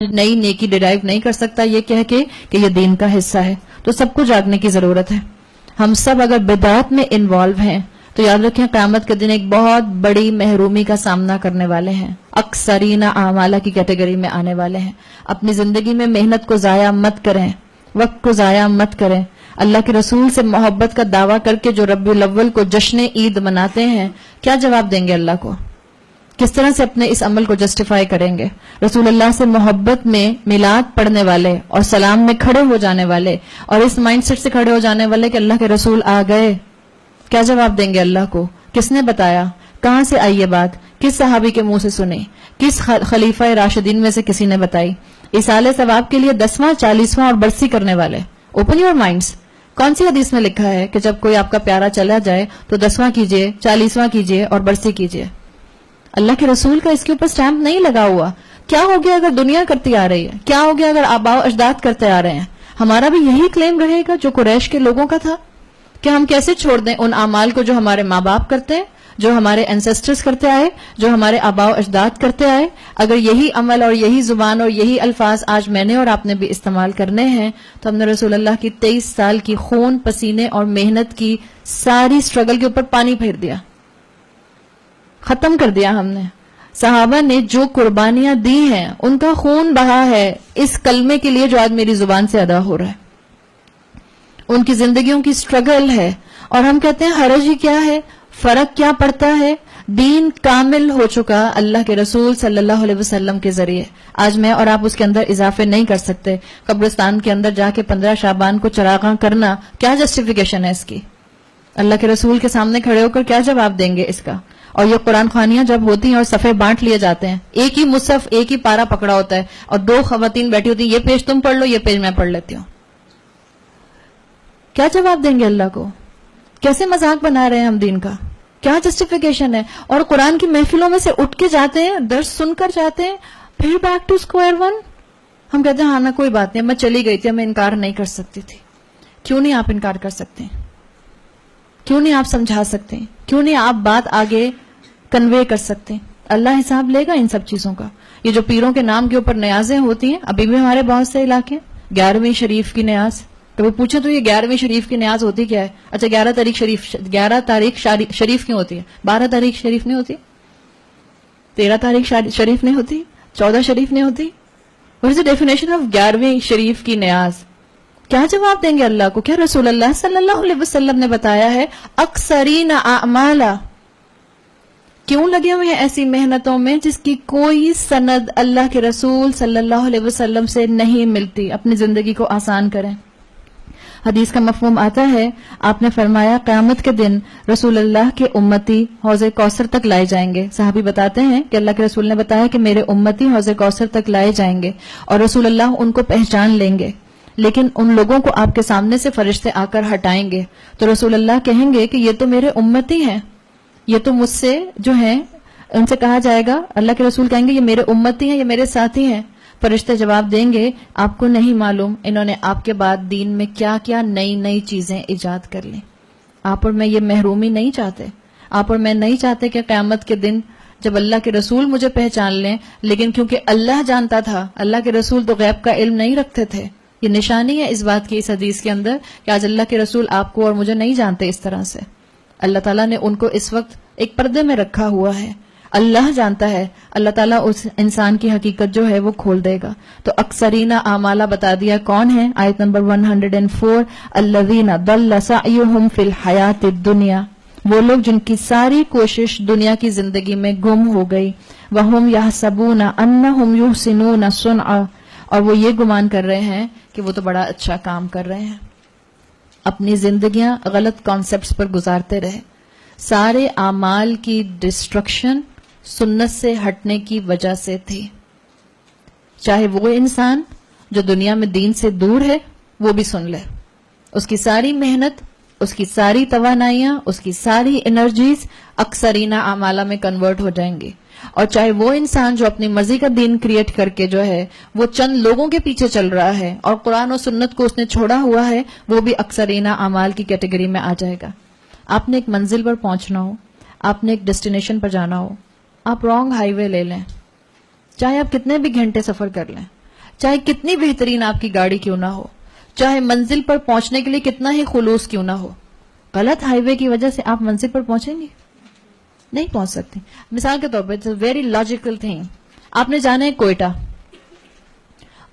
نئی نیکی ڈرائیو نہیں کر سکتا یہ کہہ کے کہ یہ دین کا حصہ ہے. تو سب کو جاگنے کی ضرورت ہے. ہم سب اگر بدعات میں انوالو ہیں تو یاد رکھیں قیامت کے دن ایک بہت بڑی محرومی کا سامنا کرنے والے ہیں. اکثرین اعمالہ کی کیٹیگری میں آنے والے ہیں. اپنی زندگی میں محنت کو ضائع مت کریں, وقت کو ضائع مت کریں. اللہ کے رسول سے محبت کا دعویٰ کر کے جو ربیع الاول کو جشن عید مناتے ہیں, کیا جواب دیں گے اللہ کو؟ کس طرح سے اپنے اس عمل کو جسٹیفائی کریں گے؟ رسول اللہ سے محبت میں میلاد پڑھنے والے اور سلام میں کھڑے ہو جانے والے اور اس مائنڈ سیٹ سے کھڑے ہو جانے والے کہ اللہ کے رسول آ گئے, کیا جواب دیں گے اللہ کو؟ کس نے بتایا؟ کہاں سے آئی یہ بات؟ کس صحابی کے منہ سے سنی؟ کس خلیفہ راشدین میں سے کسی نے بتائی؟ ایصال ثواب کے لیے 10واں 40واں اور برسی کرنے والے. Open your minds. کون سی حدیث میں لکھا ہے کہ جب کوئی آپ کا پیارا چلا جائے تو 10واں کیجئے, 40واں کیجئے اور برسی کیجئے؟ اللہ کے رسول کا اس کے اوپر سٹیمپ نہیں لگا ہوا. کیا ہو گیا اگر دنیا کرتی آ رہی ہے؟ کیا ہو گیا اگر آباء و اجداد کرتے آ رہے ہیں؟ ہمارا بھی یہی کلیم رہے گا جو قریش کے لوگوں کا تھا کہ ہم کیسے چھوڑ دیں ان اعمال کو جو ہمارے ماں باپ کرتے ہیں, جو ہمارے اینسیسٹرز کرتے آئے, جو ہمارے آباء و اجداد کرتے آئے؟ اگر یہی عمل اور یہی زبان اور یہی الفاظ آج میں نے اور آپ نے بھی استعمال کرنے ہیں تو ہم نے رسول اللہ کی 23 سال کی خون پسینے اور محنت کی ساری سٹرگل کے اوپر پانی پھیر دیا, ختم کر دیا ہم نے. صحابہ نے جو قربانیاں دی ہیں ان کا خون بہا ہے اس کلمے کے لیے جو آج میری زبان سے ادا ہو رہا ہے. ان کی زندگیوں کی سٹرگل ہے اور ہم کہتے ہیں حرج ہی کیا ہے, فرق کیا پڑتا ہے؟ دین کامل ہو چکا اللہ کے رسول صلی اللہ علیہ وسلم کے ذریعے. آج میں اور آپ اس کے اندر اضافے نہیں کر سکتے. قبرستان کے اندر جا کے 15 شعبان کو چراغاں کرنا, کیا جسٹیفیکیشن ہے اس کی؟ اللہ کے رسول کے سامنے کھڑے ہو کر کیا جواب دیں گے اس کا؟ اور یہ قرآن خوانیاں جب ہوتی ہیں اور صفحے بانٹ لیے جاتے ہیں, ایک ہی مصحف ایک ہی پارا پکڑا ہوتا ہے اور 2 خواتین بیٹھی ہوتی ہیں, یہ پیج تم پڑھ لو, یہ پیج میں پڑھ لیتی ہوں, کیا جواب دیں گے اللہ کو؟ کیسے مذاق بنا رہے ہیں ہم دین کا؟ کیا جسٹیفیکیشن ہے؟ اور قرآن کی محفلوں میں سے اٹھ کے جاتے ہیں, درس سن کر جاتے ہیں, پھر بیک ٹو اسکوائر ون. ہم کہتے ہیں ہاں نا کوئی بات نہیں, میں چلی گئی تھی, میں انکار نہیں کر سکتی تھی. کیوں نہیں آپ انکار کر سکتے؟ کیوں نہیں آپ سمجھا سکتے؟ کیوں نہیں آپ بات آگے کنوے کر سکتے؟ اللہ حساب لے گا ان سب چیزوں کا. یہ جو پیروں کے نام کے اوپر نیازیں ہوتی ہیں, ابھی بھی ہمارے بہت سے علاقے 11ویں شریف کی نیاز, تو وہ پوچھیں تو یہ 11ویں شریف کی نیاز ہوتی کیا ہے؟ اچھا 11 تاریخ شریف کیوں ہوتی ہے؟ 12 تاریخ شریف نہیں ہوتی؟ 13 تاریخ شریف نہیں ہوتی؟ 14 شریف نہیں ہوتی؟ What is the definition of 11ویں شریف کی نیاز؟ کیا جواب دیں گے اللہ کو؟ کیا رسول اللہ صلی اللہ علیہ وسلم نے بتایا ہے اکثرین اعمالہ. کیوں لگے ہوئے ہیں ایسی محنتوں میں جس کی کوئی سند اللہ کے رسول صلی اللہ علیہ وسلم سے نہیں ملتی؟ اپنی زندگی کو آسان کریں. حدیث کا مفہوم آتا ہے, آپ نے فرمایا قیامت کے دن رسول اللہ کے امتی حوض کوثر تک لائے جائیں گے. صحابی بتاتے ہیں کہ اللہ کے رسول نے بتایا کہ میرے امتی حوض کوثر تک لائے جائیں گے اور رسول اللہ ان کو پہچان لیں گے, لیکن ان لوگوں کو آپ کے سامنے سے فرشتے آ کر ہٹائیں گے. تو رسول اللہ کہیں گے کہ یہ تو میرے امتی ہیں, یہ تو مجھ سے جو ہیں, ان سے کہا جائے گا, اللہ کے رسول کہیں گے یہ میرے امتی ہیں, یہ میرے ساتھی ہیں. فرشتے جواب دیں گے آپ کو نہیں معلوم انہوں نے آپ کے بعد دین میں کیا کیا نئی نئی چیزیں ایجاد کر لیں. آپ اور میں یہ محرومی نہیں چاہتے. آپ اور میں نہیں چاہتے کہ قیامت کے دن جب اللہ کے رسول مجھے پہچان لیں, لیکن کیونکہ اللہ جانتا تھا, اللہ کے رسول تو غیب کا علم نہیں رکھتے تھے. یہ نشانی ہے اس بات کی اس حدیث کے اندر کہ آج اللہ کے رسول آپ کو اور مجھے نہیں جانتے اس طرح سے. اللہ تعالیٰ نے ان کو اس وقت ایک پردے میں رکھا ہوا ہے. اللہ جانتا ہے, اللہ تعالیٰ اس انسان کی حقیقت جو ہے وہ کھول دے گا. تو اکثرین اعمالہ بتا دیا کون ہے؟ آیت نمبر 104, الذین ضل سعیہم فی الحیات الدنیا, وہ لوگ جن کی ساری کوشش دنیا کی زندگی میں گم ہو گئی. وہم یحسبون انہم یحسنون صنعا, اور وہ یہ گمان کر رہے ہیں کہ وہ تو بڑا اچھا کام کر رہے ہیں. اپنی زندگیاں غلط کانسیپٹس پر گزارتے رہے. سارے اعمال کی ڈسٹرکشن سنت سے ہٹنے کی وجہ سے تھی. چاہے وہ انسان جو دنیا میں دین سے دور ہے وہ بھی سن لے, اس کی ساری محنت, اس کی ساری توانائیاں, اس کی ساری انرجیز اکثرین اعمالہ میں کنورٹ ہو جائیں گی. اور چاہے وہ انسان جو اپنی مرضی کا دین کریٹ کر کے جو ہے وہ چند لوگوں کے پیچھے چل رہا ہے اور قرآن و سنت کو اس نے چھوڑا ہوا ہے, وہ بھی اکثرین اعمال کی کیٹیگری میں آ جائے گا. آپ نے ایک منزل پر پہنچنا ہو, آپ نے ایک ڈیسٹینیشن پر جانا ہو, آپ رانگ ہائی وے لے لیں, چاہے آپ کتنے بھی گھنٹے سفر کر لیں, چاہے کتنی بہترین آپ کی گاڑی کیوں نہ ہو, چاہے منزل پر پہنچنے کے لیے کتنا ہی خلوص کیوں نہ ہو, غلط ہائی وے کی وجہ سے آپ منزل پر پہنچیں گے, نہیں پہنچ سکتے. مثال کے طور پر ویری لاجیکل تھنگ, آپ نے جانا ہے کوئٹہ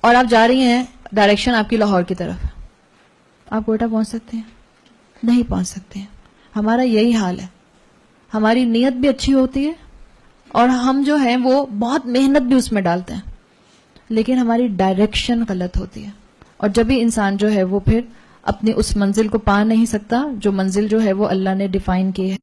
اور آپ جا رہی ہیں ڈائریکشن آپ کی لاہور کی طرف, آپ کوئٹہ پہنچ سکتے ہیں؟ نہیں پہنچ سکتے ہیں. ہمارا یہی حال ہے, ہماری نیت بھی اچھی ہوتی ہے اور ہم جو ہیں وہ بہت محنت بھی اس میں ڈالتے ہیں, لیکن ہماری ڈائریکشن غلط ہوتی ہے, اور جب بھی انسان جو ہے وہ پھر اپنی اس منزل کو پا نہیں سکتا جو منزل جو ہے وہ اللہ نے ڈیفائن کی ہے.